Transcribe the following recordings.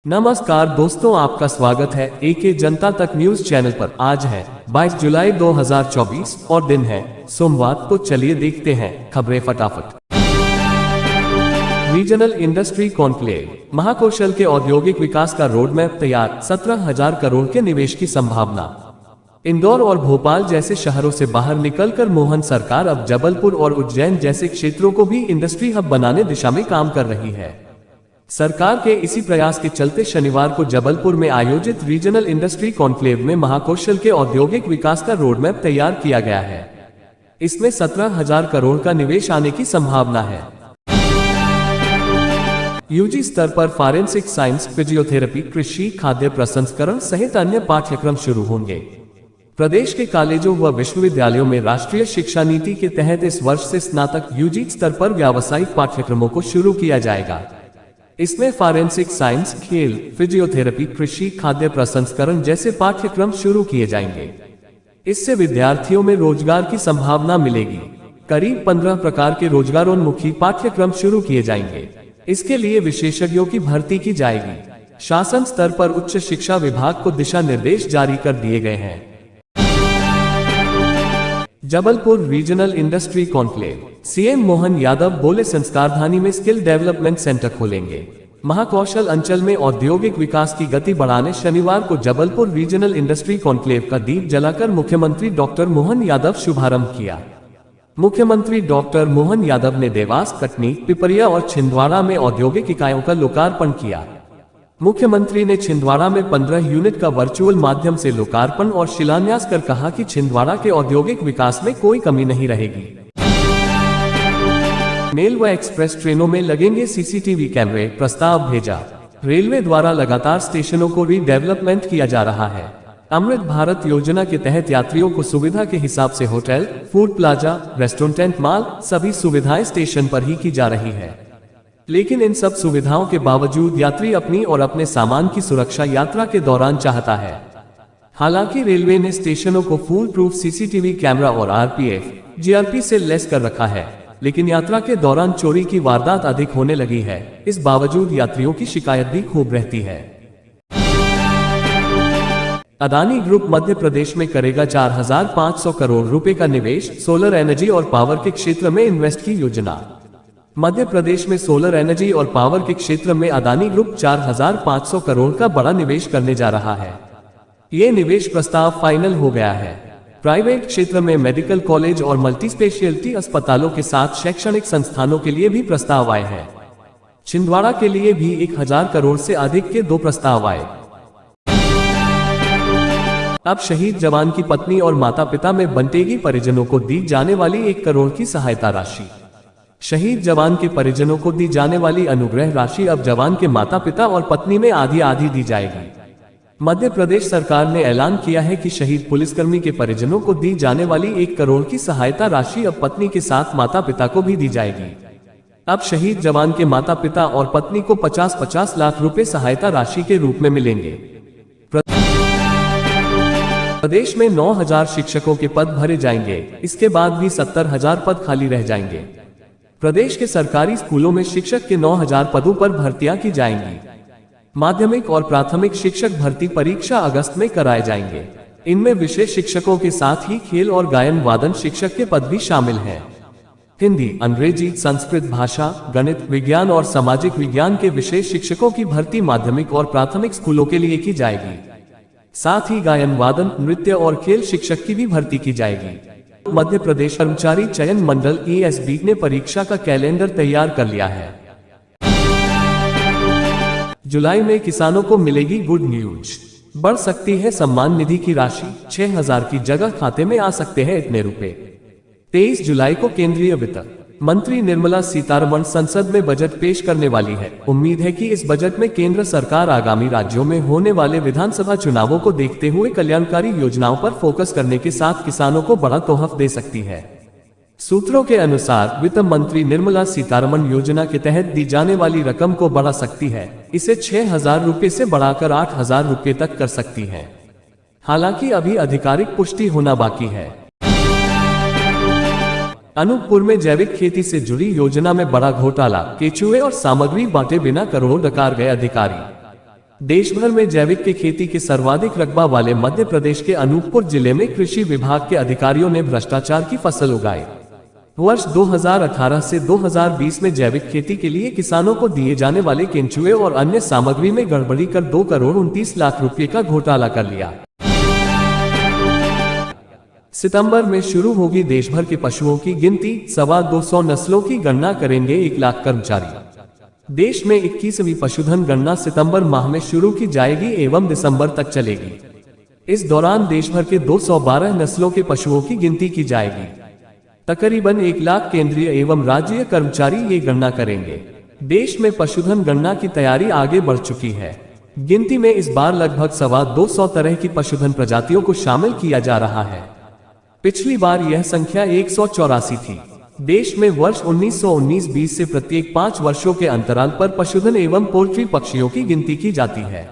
नमस्कार दोस्तों, आपका स्वागत है एके जनता तक न्यूज चैनल पर। आज है 22 जुलाई 2024 और दिन है सोमवार। तो चलिए देखते हैं खबरें फटाफट। रीजनल इंडस्ट्री कॉन्क्लेव, महाकौशल के औद्योगिक विकास का रोड मैप तैयार, 17,000 करोड़ के निवेश की संभावना। इंदौर और भोपाल जैसे शहरों से बाहर निकलकर मोहन सरकार अब जबलपुर और उज्जैन जैसे क्षेत्रों को भी इंडस्ट्री हब बनाने दिशा में काम कर रही है। सरकार के इसी प्रयास के चलते शनिवार को जबलपुर में आयोजित रीजनल इंडस्ट्री कॉन्क्लेव में महाकौशल के औद्योगिक विकास का रोडमैप तैयार किया गया है। इसमें 17,000 करोड़ का निवेश आने की संभावना है। यूजी स्तर पर फॉरेंसिक साइंस, फिजियोथेरेपी, कृषि, खाद्य प्रसंस्करण सहित अन्य पाठ्यक्रम शुरू होंगे। प्रदेश के कॉलेजों व विश्वविद्यालयों में राष्ट्रीय शिक्षा नीति के तहत इस वर्ष से स्नातक यूजी स्तर पर व्यावसायिक पाठ्यक्रमों को शुरू किया जाएगा। इसमें फॉरेंसिक साइंस, खेल, फिजियोथेरेपी, कृषि, खाद्य प्रसंस्करण जैसे पाठ्यक्रम शुरू किए जाएंगे। इससे विद्यार्थियों में रोजगार की संभावना मिलेगी। करीब 15 प्रकार के रोजगारोन्मुखी पाठ्यक्रम शुरू किए जाएंगे। इसके लिए विशेषज्ञों की भर्ती की जाएगी। शासन स्तर पर उच्च शिक्षा विभाग को दिशा निर्देश जारी कर दिए गए हैं। Jabalpur regional industry conclave, CM Mohan Yadav बोले संस्कारधानी में स्किल डेवलपमेंट सेंटर खोलेंगे। महाकौशल अंचल में औद्योगिक विकास की गति बढ़ाने शनिवार को जबलपुर रीजनल इंडस्ट्री कॉन्क्लेव का दीप जलाकर मुख्यमंत्री डॉक्टर मोहन यादव शुभारंभ किया। मुख्यमंत्री डॉक्टर मोहन यादव ने देवास, कटनी, पिपरिया और छिंदवाड़ा में औद्योगिक इकाइयों का लोकार्पण किया। मुख्यमंत्री ने छिंदवाड़ा में 15 यूनिट का वर्चुअल माध्यम से लोकार्पण और शिलान्यास कर कहा कि छिंदवाड़ा के औद्योगिक विकास में कोई कमी नहीं रहेगी। मेल व एक्सप्रेस ट्रेनों में लगेंगे सीसीटीवी कैमरे, प्रस्ताव भेजा। रेलवे द्वारा लगातार स्टेशनों को रीडेवलपमेंट किया जा रहा है। अमृत भारत योजना के तहत यात्रियों को सुविधा के हिसाब से hotel, food plaza, restaurant, mall सभी सुविधाएं स्टेशन पर ही की जा रही है। लेकिन इन सब सुविधाओं के बावजूद यात्री अपनी और अपने सामान की सुरक्षा यात्रा के दौरान चाहता है। हालांकि रेलवे ने स्टेशनों को फुल प्रूफ सीसीटीवी कैमरा और आरपीएफ, जीआरपी से लैस कर रखा है, लेकिन यात्रा के दौरान चोरी की वारदात अधिक होने लगी है। इस बावजूद यात्रियों की शिकायत भी खूब रहती है। अदानी ग्रुप मध्य प्रदेश में करेगा 4,500 करोड़ रुपए का निवेश, सोलर एनर्जी और पावर के क्षेत्र में इन्वेस्ट की योजना। मध्य प्रदेश में सोलर एनर्जी और पावर के क्षेत्र में अदानी ग्रुप 4,500 करोड़ का बड़ा निवेश करने जा रहा है। ये निवेश प्रस्ताव फाइनल हो गया है। प्राइवेट क्षेत्र में मेडिकल कॉलेज और मल्टी स्पेशलिटी अस्पतालों के साथ शैक्षणिक संस्थानों के लिए भी प्रस्ताव आए हैं। छिंदवाड़ा के लिए भी 1,000 करोड़ से अधिक के 2 प्रस्ताव आए। अब शहीद जवान की पत्नी और माता पिता में बंटेगी परिजनों को दी जाने वाली 1 करोड़ की सहायता राशि। शहीद जवान के परिजनों को दी जाने वाली अनुग्रह राशि अब जवान के माता पिता और पत्नी में आधी आधी दी जाएगी। मध्य प्रदेश सरकार ने ऐलान किया है कि शहीद पुलिसकर्मी के परिजनों को दी जाने वाली 1 करोड़ की सहायता राशि अब पत्नी के साथ माता पिता को भी दी जाएगी। अब शहीद जवान के माता पिता और पत्नी को 50-50 लाख रुपए सहायता राशि के रूप में मिलेंगे। प्रदेश में 9,000 शिक्षकों के पद भरे जाएंगे। इसके बाद भी 70,000 पद खाली रह जाएंगे। प्रदेश के सरकारी स्कूलों में शिक्षक के 9,000 पदों पर भर्तियां की जाएंगी। माध्यमिक और प्राथमिक शिक्षक भर्ती परीक्षा अगस्त में कराए जाएंगे। इनमें विषय शिक्षकों के साथ ही खेल और गायन वादन शिक्षक के पद भी शामिल हैं। हिंदी, अंग्रेजी, संस्कृत भाषा, गणित, विज्ञान और सामाजिक विज्ञान के विषय शिक्षकों की भर्ती माध्यमिक और प्राथमिक स्कूलों के लिए की जाएगी। साथ ही गायन वादन, नृत्य और खेल शिक्षक की भी भर्ती की जाएगी। मध्य प्रदेश कर्मचारी चयन मंडल ESB ने परीक्षा का कैलेंडर तैयार कर लिया है। जुलाई में किसानों को मिलेगी गुड न्यूज। बढ़ सकती है सम्मान निधि की राशि, 6,000 की जगह खाते में आ सकते हैं इतने रुपए। 23 जुलाई को केंद्रीय वित्त मंत्री निर्मला सीतारमण संसद में बजट पेश करने वाली है। उम्मीद है कि इस बजट में केंद्र सरकार आगामी राज्यों में होने वाले विधानसभा चुनावों को देखते हुए कल्याणकारी योजनाओं पर फोकस करने के साथ किसानों को बड़ा तोहफा दे सकती है। सूत्रों के अनुसार वित्त मंत्री निर्मला सीतारमण योजना के तहत दी जाने वाली रकम को बढ़ा सकती है। इसे 6,000 रुपए से बढ़ाकर 8,000 रुपए तक कर सकती है। हालांकि अभी आधिकारिक पुष्टि होना बाकी है। अनूपपुर में जैविक खेती से जुड़ी योजना में बड़ा घोटाला, केचुए और सामग्री बांटे बिना करोड़ों डकार गए अधिकारी। देश भर में जैविक के खेती के सर्वाधिक रकबा वाले मध्य प्रदेश के अनूपपुर जिले में कृषि विभाग के अधिकारियों ने भ्रष्टाचार की फसल उगाई। वर्ष 2018 से 2020 में जैविक खेती के लिए किसानों को दिए जाने वाले केंचुए और अन्य सामग्री में गड़बड़ी कर 2 करोड़ 29 लाख रुपए का घोटाला कर लिया। सितंबर में शुरू होगी देश भर के पशुओं की गिनती, 225 नस्लों की गणना करेंगे 1 लाख कर्मचारी। देश में 21वीं पशुधन गणना सितंबर माह में शुरू की जाएगी एवं दिसंबर तक चलेगी। इस दौरान देश भर के 212 नस्लों के पशुओं की गिनती की जाएगी। तकरीबन 1 लाख केंद्रीय एवं राज्य कर्मचारी ये गणना करेंगे। देश में पशुधन गणना की तैयारी आगे बढ़ चुकी है। गिनती में इस बार लगभग 225 तरह की पशुधन प्रजातियों को शामिल किया जा रहा है। पिछली बार यह संख्या 184 थी। देश में वर्ष 1919-20 से प्रत्येक 5 वर्षों के अंतराल पर पशुधन एवं पोल्ट्री पक्षियों की गिनती की जाती है।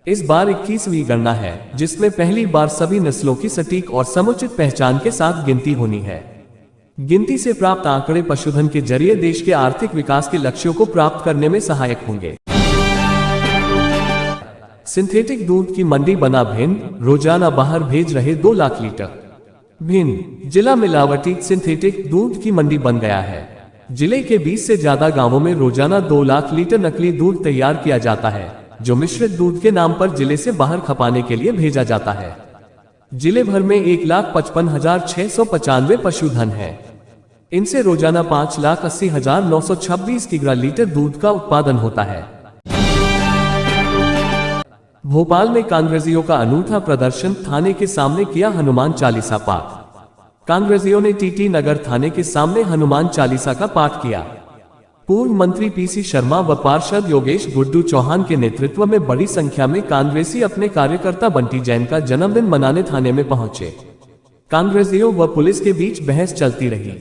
इस बार 21वीं गणना है, जिसमें पहली बार सभी नस्लों की सटीक और समुचित पहचान के साथ गिनती होनी है। गिनती से प्राप्त आंकड़े पशुधन के जरिए देश के आर्थिक विकास के लक्ष्यों को प्राप्त करने में सहायक होंगे। सिंथेटिक दूध की मंडी बना भिंड, रोजाना बाहर भेज रहे 2 लाख लीटर। भिंड जिला मिलावटी सिंथेटिक दूध की मंडी बन गया है। जिले के 20 से ज्यादा गांवों में रोजाना 2 लाख लीटर नकली दूध तैयार किया जाता है, जो मिश्रित दूध के नाम पर जिले से बाहर खपाने के लिए भेजा जाता है। जिले भर में 1,55,695 पशुधन है। इनसे रोजाना 5,80,926 लीटर दूध का उत्पादन होता है। भोपाल में कांग्रेसियों का अनूठा प्रदर्शन, थाने के सामने किया हनुमान चालीसा पाठ। कांग्रेसियों ने टीटी नगर थाने के सामने हनुमान चालीसा का पाठ किया। पूर्व मंत्री पीसी शर्मा व पार्षद योगेश गुड्डू चौहान के नेतृत्व में बड़ी संख्या में कांग्रेसी अपने कार्यकर्ता बंटी जैन का जन्मदिन मनाने थाने में पहुंचे। कांग्रेसियों व पुलिस के बीच बहस चलती रही।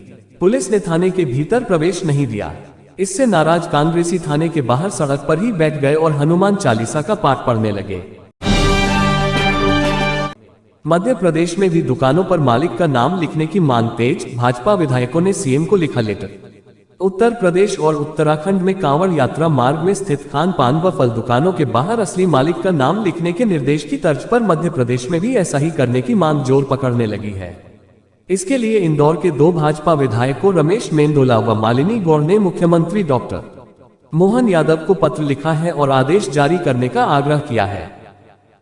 पुलिस ने थाने के भीतर प्रवेश नहीं दिया। इससे नाराज कांग्रेसी थाने के बाहर सड़क पर ही बैठ गए और हनुमान चालीसा का पाठ पढ़ने लगे। मध्य प्रदेश में भी दुकानों पर मालिक का नाम लिखने की मांग तेज, भाजपा विधायकों ने सीएम को लिखा लेटर। उत्तर प्रदेश और उत्तराखंड में कांवड़ यात्रा मार्ग में स्थित खान पान व फल दुकानों के बाहर असली मालिक का नाम लिखने के निर्देश की तर्ज पर मध्य प्रदेश में भी ऐसा ही करने की मांग जोर पकड़ने लगी है। इसके लिए इंदौर के 2 भाजपा विधायकों रमेश मेंदोला व मालिनी गौड़ ने मुख्यमंत्री डॉक्टर मोहन यादव को पत्र लिखा है और आदेश जारी करने का आग्रह किया है।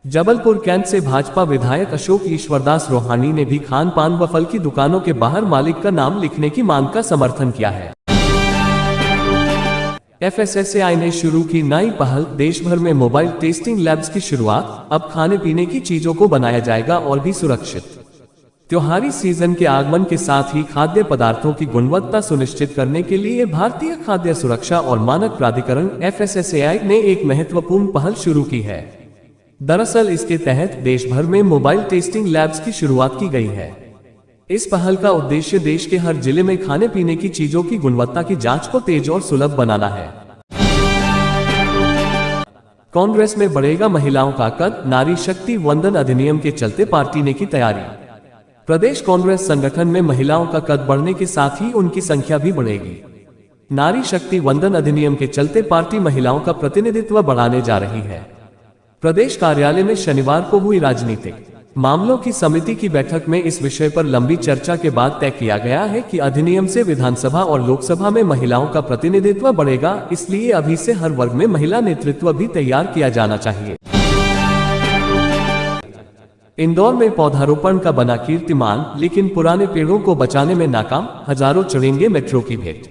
जबलपुर कैंट से भाजपा विधायक अशोक ईश्वरदास रोहानी ने भी खान पान व फल की दुकानों के बाहर मालिक का नाम लिखने की मांग का समर्थन किया है। FSSAI ने शुरू की नई पहल, देश भर में मोबाइल टेस्टिंग लैब्स की शुरुआत। अब खाने पीने की चीजों को बनाया जाएगा और भी सुरक्षित। त्योहारी सीजन के आगमन के साथ ही खाद्य पदार्थों की गुणवत्ता सुनिश्चित करने के लिए भारतीय खाद्य सुरक्षा और मानक प्राधिकरण FSSAI ने एक महत्वपूर्ण पहल शुरू की है। दरअसल इसके तहत देश भर में मोबाइल टेस्टिंग लैब्स की शुरुआत की गई है। इस पहल का उद्देश्य देश के हर जिले में खाने पीने की चीजों की गुणवत्ता की जांच को तेज और सुलभ बनाना है। कांग्रेस में बढ़ेगा महिलाओं का कद, नारी शक्ति वंदन अधिनियम के चलते पार्टी ने की तैयारी। प्रदेश कांग्रेस संगठन में महिलाओं का कद बढ़ने के साथ ही उनकी संख्या भी बढ़ेगी। नारी शक्ति वंदन अधिनियम के चलते पार्टी महिलाओं का प्रतिनिधित्व बढ़ाने जा रही है। प्रदेश कार्यालय में शनिवार को हुई राजनीतिक मामलों की समिति की बैठक में इस विषय पर लंबी चर्चा के बाद तय किया गया है कि अधिनियम से विधानसभा और लोकसभा में महिलाओं का प्रतिनिधित्व बढ़ेगा, इसलिए अभी से हर वर्ग में महिला नेतृत्व भी तैयार किया जाना चाहिए। इंदौर में पौधारोपण का बना कीर्तिमान, लेकिन पुराने पेड़ों को बचाने में नाकाम, हजारों चढ़ेंगे मेट्रो की भेंट।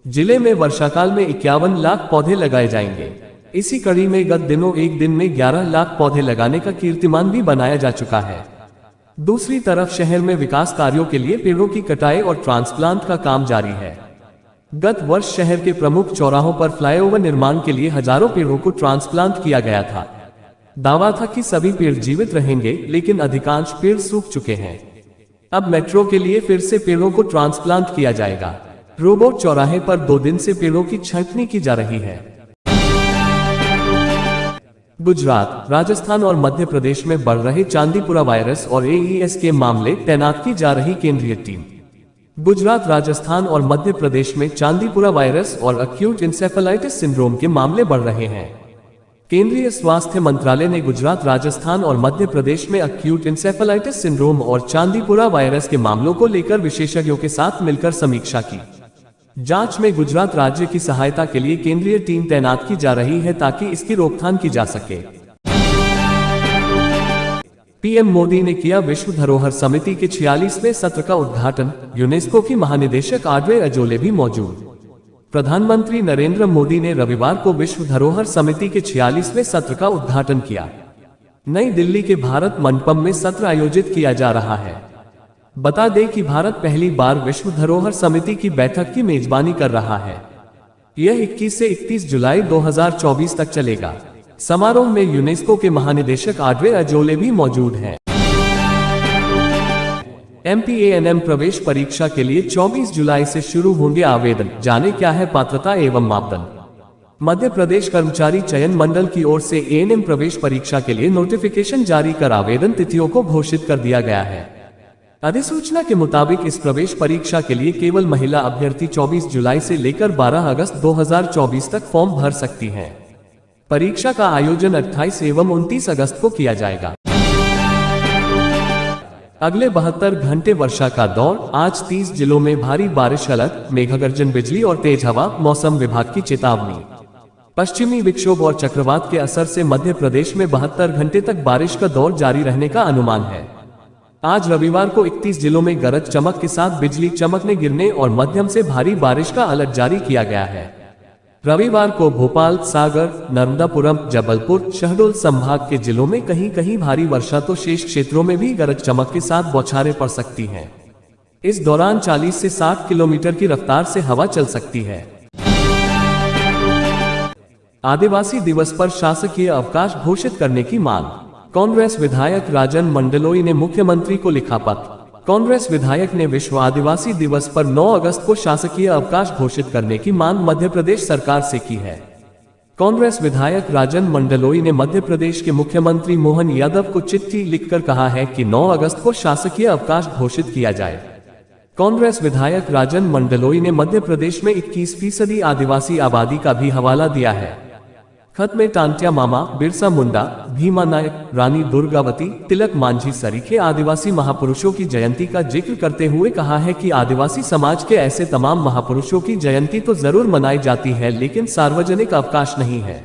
जिले में वर्षाकाल में 51 लाख पौधे लगाए जाएंगे। इसी कड़ी में गत दिनों एक दिन में 11 लाख पौधे लगाने का कीर्तिमान भी बनाया जा चुका है। दूसरी तरफ शहर में विकास कार्यों के लिए पेड़ों की कटाई और ट्रांसप्लांट का काम जारी है। गत वर्ष शहर के प्रमुख चौराहों पर फ्लाईओवर निर्माण के लिए हजारों पेड़ों को ट्रांसप्लांट किया गया था। दावा था कि सभी पेड़ जीवित रहेंगे, लेकिन अधिकांश पेड़ सूख चुके हैं। अब मेट्रो के लिए फिर से पेड़ों को ट्रांसप्लांट किया जाएगा। रोबोट चौराहे पर 2 दिन से पेड़ों की छंटनी की जा रही है। गुजरात, राजस्थान और मध्य प्रदेश में बढ़ रहे चांदीपुरा वायरस और AES के मामले, तैनात की जा रही केंद्रीय टीम। गुजरात, राजस्थान और मध्य प्रदेश में चांदीपुरा वायरस और एक्यूट इंसेफेलाइटिस सिंड्रोम के मामले बढ़ रहे हैं। केंद्रीय स्वास्थ्य मंत्रालय ने गुजरात, राजस्थान और मध्य प्रदेश में एक्यूट इंसेफेलाइटिस सिंड्रोम और चांदीपुरा वायरस के मामलों को लेकर विशेषज्ञों के साथ मिलकर समीक्षा की। जांच में गुजरात राज्य की सहायता के लिए केंद्रीय टीम तैनात की जा रही है ताकि इसकी रोकथाम की जा सके। पीएम मोदी ने किया विश्व धरोहर समिति के 46वें सत्र का उद्घाटन। यूनेस्को की महानिदेशक ऑड्रे अजोले भी मौजूद। प्रधानमंत्री नरेंद्र मोदी ने रविवार को विश्व धरोहर समिति के 46वें सत्र का उद्घाटन किया। नई दिल्ली के भारत मंडपम में सत्र आयोजित किया जा रहा है। बता दें कि भारत पहली बार विश्व धरोहर समिति की बैठक की मेजबानी कर रहा है। यह 21 से 31 जुलाई 2024 तक चलेगा। समारोह में यूनेस्को के महानिदेशक ऑड्रे अजोले भी मौजूद हैं। MPANM प्रवेश परीक्षा के लिए 24 जुलाई से शुरू होंगे आवेदन। जाने क्या है पात्रता एवं मापदंड। मध्य प्रदेश कर्मचारी चयन मंडल की ओर से ANM प्रवेश परीक्षा के लिए नोटिफिकेशन जारी कर आवेदन तिथियों को घोषित कर दिया गया है। अधिसूचना के मुताबिक इस प्रवेश परीक्षा के लिए केवल महिला अभ्यर्थी 24 जुलाई से लेकर 12 अगस्त 2024 तक फॉर्म भर सकती हैं। परीक्षा का आयोजन 28 एवं 29 अगस्त को किया जाएगा। अगले 72 घंटे वर्षा का दौर। आज 30 जिलों में भारी बारिश अलर्ट, मेघगर्जन, बिजली और तेज हवा। मौसम विभाग की चेतावनी। पश्चिमी विक्षोभ और चक्रवात के असर से मध्य प्रदेश में 72 घंटे तक बारिश का दौर जारी रहने का अनुमान है। आज रविवार को 31 जिलों में गरज चमक के साथ बिजली चमकने, गिरने और मध्यम से भारी बारिश का अलर्ट जारी किया गया है। रविवार को भोपाल, सागर, नर्मदापुरम, जबलपुर, शहडोल संभाग के जिलों में कहीं कहीं भारी वर्षा तो शेष क्षेत्रों में भी गरज चमक के साथ बौछारें पड़ सकती हैं। इस दौरान 40 से 60 किलोमीटर की रफ्तार से हवा चल सकती है। आदिवासी दिवस पर शासकीय अवकाश घोषित करने की मांग। कांग्रेस विधायक राजन मंडलोई ने मुख्यमंत्री को लिखा पत्र। कांग्रेस विधायक ने विश्व आदिवासी दिवस पर 9 अगस्त को शासकीय अवकाश घोषित करने की मांग मध्य प्रदेश सरकार से की है। कांग्रेस विधायक राजन मंडलोई ने मध्य प्रदेश के मुख्यमंत्री मोहन यादव को चिट्ठी लिखकर कहा है कि 9 अगस्त को शासकीय अवकाश घोषित किया जाए। कांग्रेस विधायक राजन मंडलोई ने मध्य प्रदेश में 21% आदिवासी आबादी का भी हवाला दिया है। खत में टांटिया मामा, बिरसा मुंडा, भीमा नायक, रानी दुर्गावती, तिलक मांझी सरीखे आदिवासी महापुरुषों की जयंती का जिक्र करते हुए कहा है कि आदिवासी समाज के ऐसे तमाम महापुरुषों की जयंती तो जरूर मनाई जाती है, लेकिन सार्वजनिक अवकाश नहीं है।